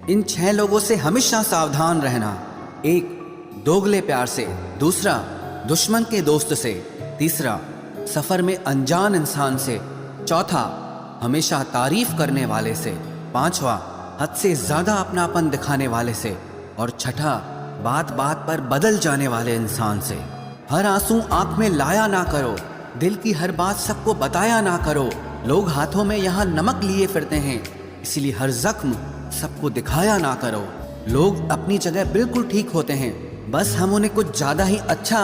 इन 6 लोगों से हमेशा सावधान रहना। 1, दोगले प्यार से। दूसरा, दुश्मन के दोस्त से। तीसरा, सफर में अनजान इंसान से। चौथा, हमेशा तारीफ करने वाले से। पांचवा, हद से ज्यादा अपनापन दिखाने वाले से। और छठा, बात बात पर बदल जाने वाले इंसान से। हर आंसू आंख में लाया ना करो, दिल की हर बात सबको बताया ना करो। लोग हाथों में यहाँ नमक लिए फिरते हैं, इसलिए हर जख्म सबको दिखाया ना करो। लोग अपनी जगह बिल्कुल ठीक होते हैं, बस हम उन्हें कुछ ज्यादा ही अच्छा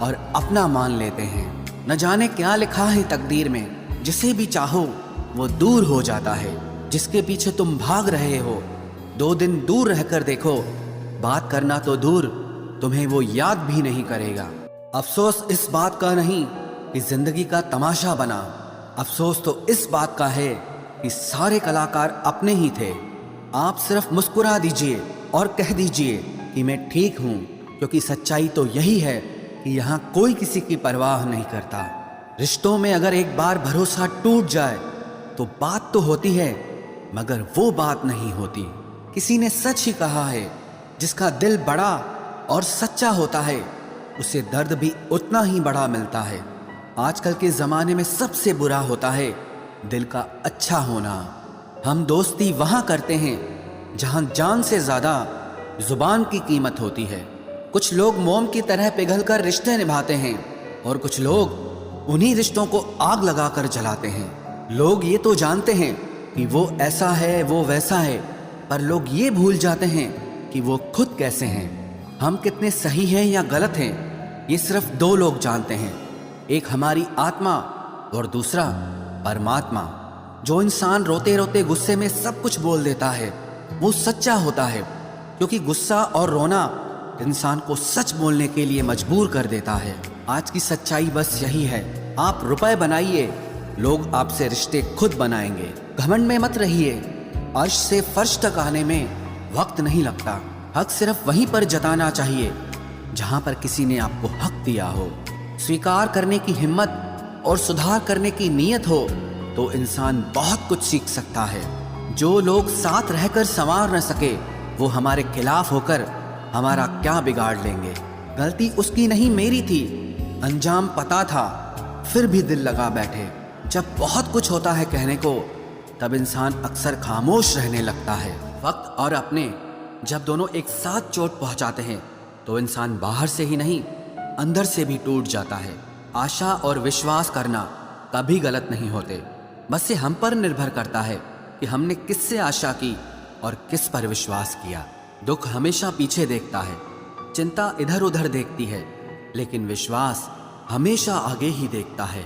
और अपना मान लेते हैं। न जाने क्या लिखा है तकदीर में, जिसे भी चाहो वो दूर हो जाता है। जिसके पीछे तुम भाग रहे हो, 2 दिन दूर रहकर देखो, बात करना तो दूर, तुम्हें वो याद भी नहीं करेगा। अफसोस इस बात का नहीं कि जिंदगी का तमाशा बना, अफसोस तो इस बात का है कि सारे कलाकार अपने ही थे। आप सिर्फ मुस्कुरा दीजिए और कह दीजिए कि मैं ठीक हूँ, क्योंकि सच्चाई तो यही है कि यहाँ कोई किसी की परवाह नहीं करता। रिश्तों में अगर एक बार भरोसा टूट जाए तो बात तो होती है, मगर वो बात नहीं होती। किसी ने सच ही कहा है, जिसका दिल बड़ा और सच्चा होता है, उसे दर्द भी उतना ही बड़ा मिलता है। आजकल के ज़माने में सबसे बुरा होता है दिल का अच्छा होना। हम दोस्ती वहाँ करते हैं जहाँ जान से ज़्यादा ज़ुबान की कीमत होती है। कुछ लोग मोम की तरह पिघलकर रिश्ते निभाते हैं और कुछ लोग उन्हीं रिश्तों को आग लगाकर जलाते हैं। लोग ये तो जानते हैं कि वो ऐसा है, वो वैसा है, पर लोग ये भूल जाते हैं कि वो खुद कैसे हैं। हम कितने सही हैं या गलत हैं, ये सिर्फ 2 लोग जानते हैं, एक हमारी आत्मा और दूसरा परमात्मा। जो इंसान रोते रोते गुस्से में सब कुछ बोल देता है, वो सच्चा होता है, क्योंकि गुस्सा और रोना इंसान को सच बोलने के लिए मजबूर कर देता है। आज की सच्चाई बस यही है, आप रुपए बनाइए, लोग आपसे रिश्ते खुद बनाएंगे। घमंड में मत रहिए, अर्श से फर्श तक आने में वक्त नहीं लगता। हक सिर्फ वहीं पर जताना चाहिए जहां पर किसी ने आपको हक दिया हो। स्वीकार करने की हिम्मत और सुधार करने की नीयत हो तो इंसान बहुत कुछ सीख सकता है। जो लोग साथ रहकर संवार न सके, वो हमारे खिलाफ होकर हमारा क्या बिगाड़ लेंगे। गलती उसकी नहीं मेरी थी, अंजाम पता था फिर भी दिल लगा बैठे। जब बहुत कुछ होता है कहने को, तब इंसान अक्सर खामोश रहने लगता है। वक्त और अपने जब दोनों एक साथ चोट पहुंचाते हैं तो इंसान बाहर से ही नहीं, अंदर से भी टूट जाता है। आशा और विश्वास करना कभी गलत नहीं होते, बस ये हम पर निर्भर करता है कि हमने किससे आशा की और किस पर विश्वास किया। दुख हमेशा पीछे देखता है, चिंता इधर उधर देखती है, लेकिन विश्वास हमेशा आगे ही देखता है।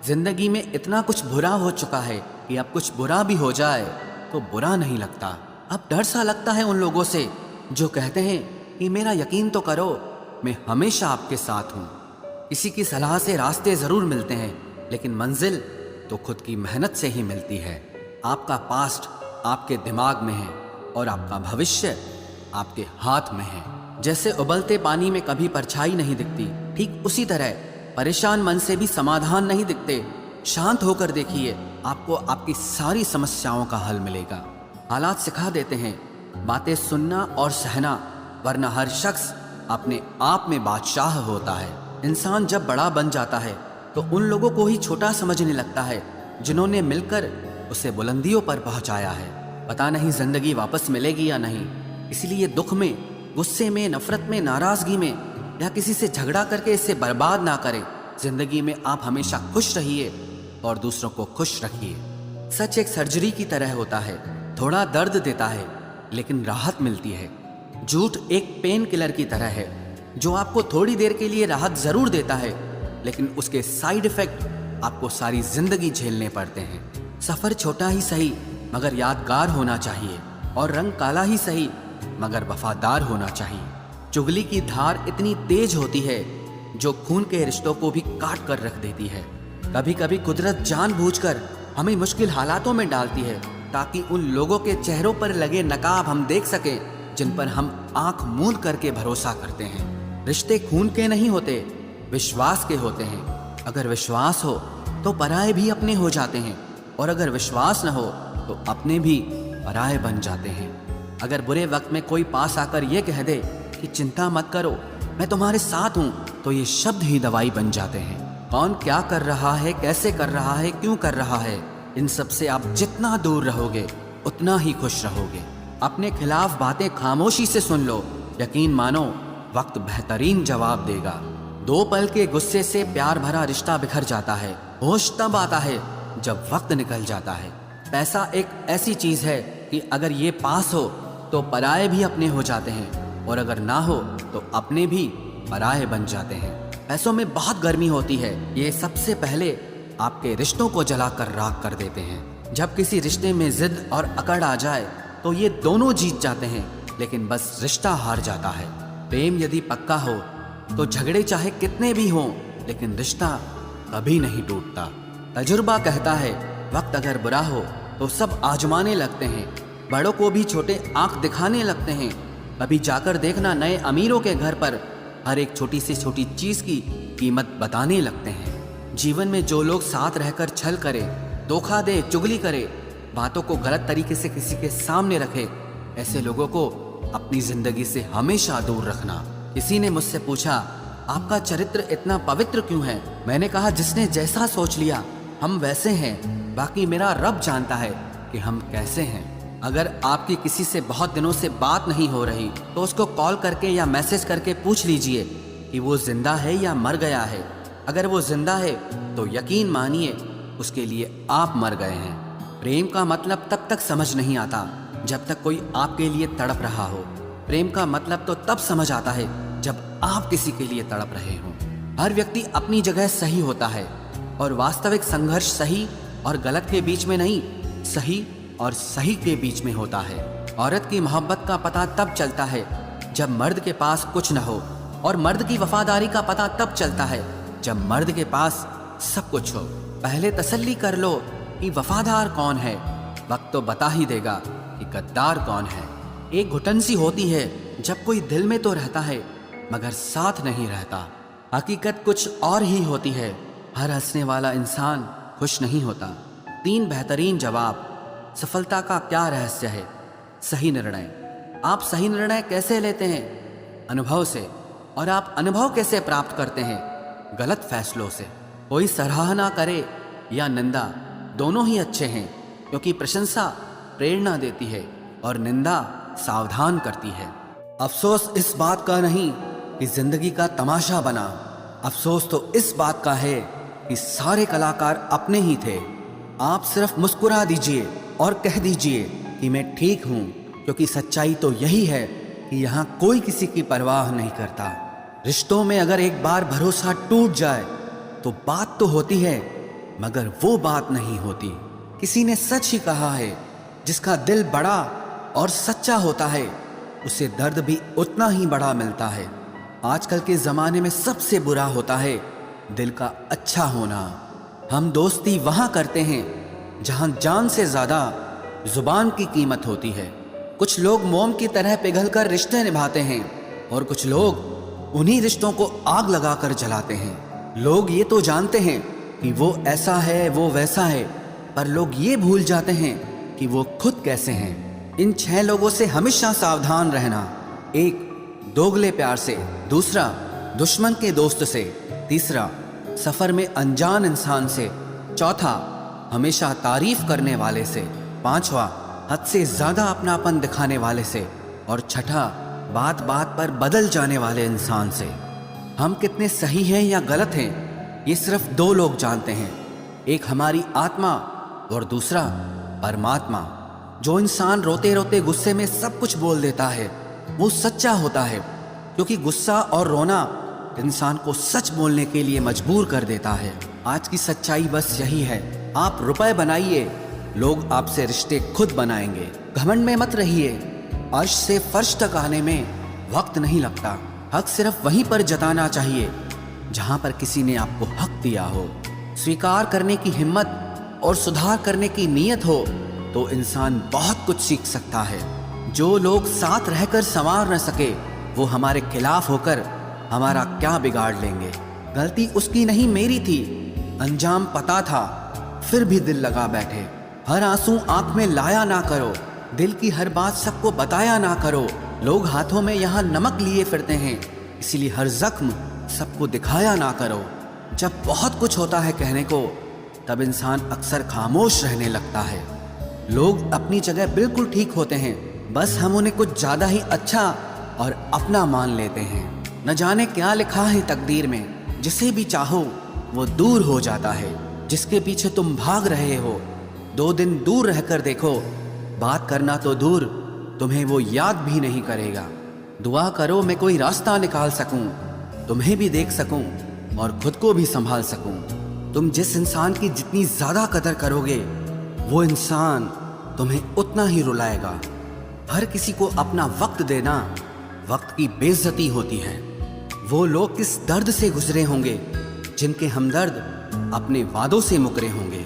जिंदगी में इतना कुछ बुरा हो चुका है कि अब कुछ बुरा भी हो जाए तो बुरा नहीं लगता। अब डर सा लगता है उन लोगों से जो कहते हैं कि मेरा यकीन तो करो, मैं हमेशा आपके साथ हूँ। किसी की सलाह से रास्ते ज़रूर मिलते हैं, लेकिन मंजिल तो खुद की मेहनत से ही मिलती है। आपका पास्ट आपके दिमाग में है और आपका भविष्य आपके हाथ में है। जैसे उबलते पानी में कभी परछाई नहीं दिखती, ठीक उसी तरह परेशान मन से भी समाधान नहीं दिखते। शांत होकर देखिए, आपको आपकी सारी समस्याओं का हल मिलेगा। हालात सिखा देते हैं बातें सुनना और सहना, वरना हर शख्स अपने आप में बादशाह होता है। इंसान जब बड़ा बन जाता है तो उन लोगों को ही छोटा समझने लगता है जिन्होंने मिलकर उसे बुलंदियों पर पहुंचाया है। पता नहीं जिंदगी वापस मिलेगी या नहीं, इसलिए दुख में, गुस्से में, नफरत में, नाराजगी में या किसी से झगड़ा करके इसे बर्बाद ना करें। जिंदगी में आप हमेशा खुश रहिए और दूसरों को खुश रखिए। सच एक सर्जरी की तरह होता है, थोड़ा दर्द देता है लेकिन राहत मिलती है। झूठ एक पेन किलर की तरह है, जो आपको थोड़ी देर के लिए राहत जरूर देता है, लेकिन उसके साइड इफेक्ट आपको सारी जिंदगी झेलने पड़ते हैं। सफर छोटा ही सही मगर यादगार होना चाहिए, और रंग काला ही सही मगर वफादार होना चाहिए। चुगली की धार इतनी तेज होती है जो खून के रिश्तों को भी काट कर रख देती है। कभी कभी कुदरत जानबूझकर हमें मुश्किल हालातों में डालती है ताकि उन लोगों के चेहरों पर लगे नकाब हम देख सकें जिन पर हम आंख मूंद करके भरोसा करते हैं। रिश्ते खून के नहीं होते, विश्वास के होते हैं। अगर विश्वास हो तो पराये भी अपने हो जाते हैं, और अगर विश्वास न हो तो अपने भी पराये बन जाते हैं। अगर बुरे वक्त में कोई पास आकर ये कह दे कि चिंता मत करो, मैं तुम्हारे साथ हूँ, तो ये शब्द ही दवाई बन जाते हैं। कौन क्या कर रहा है, कैसे कर रहा है, क्यों कर रहा है, इन सब से आप जितना दूर रहोगे उतना ही खुश रहोगे। अपने खिलाफ बातें खामोशी से सुन लो, यकीन मानो वक्त बेहतरीन जवाब देगा। 2 पल के गुस्से से प्यार भरा रिश्ता बिखर जाता है। होश तब आता है जब वक्त निकल जाता है। पैसा एक ऐसी चीज है कि अगर ये पास हो तो पराये भी अपने हो जाते हैं, और अगर ना हो तो अपने भी पराये बन जाते हैं। पैसों में बहुत गर्मी होती है, ये सबसे पहले आपके रिश्तों को जलाकर राख कर देते हैं। जब किसी रिश्ते में जिद और अकड़ आ जाए तो ये दोनों जीत जाते हैं, लेकिन बस रिश्ता हार जाता है। प्रेम यदि पक्का हो तो झगड़े चाहे कितने भी हों, लेकिन रिश्ता कभी नहीं टूटता। तजुर्बा कहता है वक्त अगर बुरा हो तो सब आजमाने लगते हैं, बड़ों को भी छोटे आंख दिखाने लगते हैं। कभी जाकर देखना नए अमीरों के घर पर हर एक छोटी से छोटी चीज की कीमत बताने लगते हैं। जीवन में जो लोग साथ रहकर छल करे, धोखा दे, चुगली करे, बातों को गलत तरीके से किसी के सामने रखे, ऐसे लोगों को अपनी जिंदगी से हमेशा दूर रखना। किसी ने मुझसे पूछा आपका चरित्र इतना पवित्र क्यों है? मैंने कहा जिसने जैसा सोच लिया हम वैसे हैं, बाकी मेरा रब जानता है कि हम कैसे हैं। अगर आपकी किसी से बहुत दिनों से बात नहीं हो रही तो उसको कॉल करके या मैसेज करके पूछ लीजिए कि वो जिंदा है या मर गया है। अगर वो जिंदा है तो यकीन मानिए उसके लिए आप मर गए हैं। प्रेम का मतलब तब तक समझ नहीं आता जब तक कोई आपके लिए तड़प रहा हो। प्रेम का मतलब तो तब समझ आता है जब आप किसी के लिए तड़प रहे हो। हर व्यक्ति अपनी जगह सही होता है, और वास्तविक संघर्ष सही और गलत के बीच में नहीं, सही और सही के बीच में होता है। औरत की मोहब्बत का पता तब चलता है जब मर्द के पास कुछ न हो, और मर्द की वफादारी का पता तब चलता है जब मर्द के पास सब कुछ हो। पहले तसल्ली कर लो कि वफादार कौन है, वक्त तो बता ही देगा कि गद्दार कौन है। एक घुटन सी होती है जब कोई दिल में तो रहता है मगर साथ नहीं रहता। हकीकत कुछ और ही होती है, हर हंसने वाला इंसान खुश नहीं होता। 3 बेहतरीन जवाब। सफलता का क्या रहस्य है? सही निर्णय। आप सही निर्णय कैसे लेते हैं? अनुभव से। और आप अनुभव कैसे प्राप्त करते हैं? गलत फैसलों से। कोई सराहना करे या निंदा, दोनों ही अच्छे हैं, क्योंकि प्रशंसा प्रेरणा देती है और निंदा सावधान करती है। अफसोस इस बात का नहीं कि जिंदगी का तमाशा बना, अफसोस तो इस बात का है कि सारे कलाकार अपने ही थे। आप सिर्फ मुस्कुरा दीजिए और कह दीजिए कि मैं ठीक हूं, क्योंकि सच्चाई तो यही है कि यहाँ कोई किसी की परवाह नहीं करता। रिश्तों में अगर एक बार भरोसा टूट जाए तो बात तो होती है मगर वो बात नहीं होती। किसी ने सच ही कहा है, जिसका दिल बड़ा और सच्चा होता है उसे दर्द भी उतना ही बड़ा मिलता है। आजकल के ज़माने में सबसे बुरा होता है दिल का अच्छा होना। हम दोस्ती वहाँ करते हैं जहाँ जान से ज़्यादा ज़ुबान की कीमत होती है। कुछ लोग मोम की तरह पिघलकर रिश्ते निभाते हैं और कुछ लोग उन्हीं रिश्तों को आग लगाकर जलाते हैं। लोग ये तो जानते हैं कि वो ऐसा है, वो वैसा है, पर लोग ये भूल जाते हैं कि वो खुद कैसे हैं। इन 6 लोगों से हमेशा सावधान रहना। 1 दोगले प्यार से, दूसरा दुश्मन के दोस्त से, तीसरा सफर में अनजान इंसान से, चौथा हमेशा तारीफ करने वाले से, 5वां हद से ज्यादा अपनापन दिखाने वाले से, और छठा बात बात पर बदल जाने वाले इंसान से। हम कितने सही हैं या गलत हैं ये सिर्फ 2 लोग जानते हैं, एक हमारी आत्मा और दूसरा परमात्मा। जो इंसान रोते रोते गुस्से में सब कुछ बोल देता है वो सच्चा होता है, क्योंकि गुस्सा और रोना इंसान को सच बोलने के लिए मजबूर कर देता है। आज की सच्चाई बस यही है, आप रुपए बनाइए, लोग आपसे रिश्ते खुद बनाएंगे। घमंड में मत रहिए, अर्श से फर्श तक आने में वक्त नहीं लगता। हक सिर्फ वहीं पर जताना चाहिए जहां पर किसी ने आपको हक दिया हो। स्वीकार करने की हिम्मत और सुधार करने की नीयत हो तो इंसान बहुत कुछ सीख सकता है। जो लोग साथ रहकर संवार न सके वो हमारे खिलाफ होकर हमारा क्या बिगाड़ लेंगे। गलती उसकी नहीं मेरी थी, अंजाम पता था फिर भी दिल लगा बैठे। हर आंसू आंख में लाया ना करो, दिल की हर बात सबको बताया ना करो। लोग हाथों में यहाँ नमक लिए फिरते हैं, इसीलिए हर जख्म सबको दिखाया ना करो। जब बहुत कुछ होता है कहने को, तब इंसान अक्सर खामोश रहने लगता है। लोग अपनी जगह बिल्कुल ठीक होते हैं, बस हम उन्हें कुछ ज्यादा ही अच्छा और अपना मान लेते हैं। न जाने क्या लिखा है तकदीर में, जिसे भी चाहो वो दूर हो जाता है। जिसके पीछे तुम भाग रहे हो, 2 दिन दूर रहकर देखो, बात करना तो दूर, तुम्हें वो याद भी नहीं करेगा। दुआ करो मैं कोई रास्ता निकाल सकूं, तुम्हें भी देख सकूं और खुद को भी संभाल सकूं। तुम जिस इंसान की जितनी ज्यादा कदर करोगे, वो इंसान तुम्हें उतना ही रुलाएगा। हर किसी को अपना वक्त देना वक्त की बेइज्जती होती है। वो लोग किस दर्द से गुजरे होंगे जिनके हमदर्द अपने वादों से मुकरे होंगे।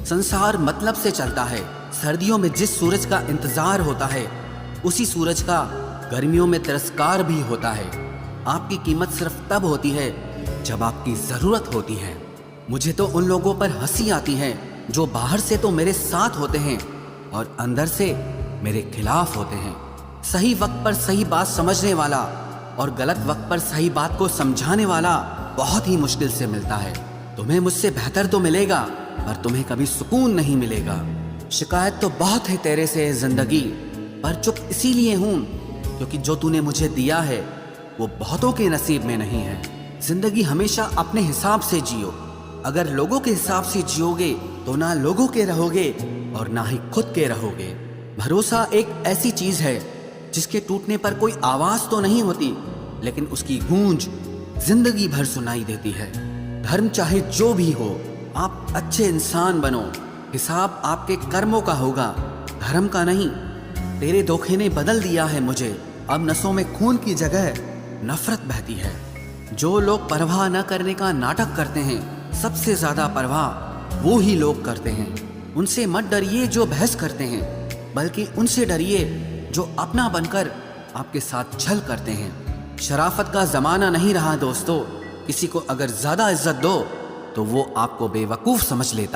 संसार मतलब से चलता है। सर्दियों में जिस सूरज का इंतजार होता है, उसी सूरज का गर्मियों में तिरस्कार भी होता है। आपकी कीमत सिर्फ तब होती है जब आपकी जरूरत होती है। मुझे तो उन लोगों पर हंसी आती है जो बाहर से तो मेरे साथ होते हैं और अंदर से मेरे खिलाफ होते हैं। सही वक्त पर सही बात समझने वाला और गलत वक्त पर सही बात को समझाने वाला बहुत ही मुश्किल से मिलता है। तुम्हें मुझसे बेहतर तो मिलेगा, पर तुम्हें कभी सुकून नहीं मिलेगा। शिकायत तो बहुत है तेरे से जिंदगी, पर चुप इसीलिए हूं क्योंकि जो तूने मुझे दिया है वो बहुतों के नसीब में नहीं है। जिंदगी हमेशा अपने हिसाब से जियो। अगर लोगों के हिसाब से जियोगे तो ना लोगों के रहोगे और ना ही खुद के रहोगे। भरोसा एक ऐसी चीज है जिसके टूटने पर कोई आवाज तो नहीं होती, लेकिन उसकी गूंज जिंदगी भर सुनाई देती है। धर्म चाहे जो भी हो, आप अच्छे इंसान बनो। हिसाब आपके कर्मों का होगा, धर्म का नहीं। तेरे धोखे ने बदल दिया है मुझे। अब नसों में खून की जगह नफरत बहती है। जो लोग परवाह न करने का नाटक करते हैं, सबसे ज्यादा परवाह वो ही लोग करते हैं। उनसे मत डरिए जो बहस करते हैं, बल्कि उनसे डरिए जो अपना बनकर आपके साथ छल करते हैं। शराफत का जमाना नहीं रहा दोस्तों। किसी को अगर ज्यादा इज्जत दो तो वो आपको बेवकूफ समझ लेता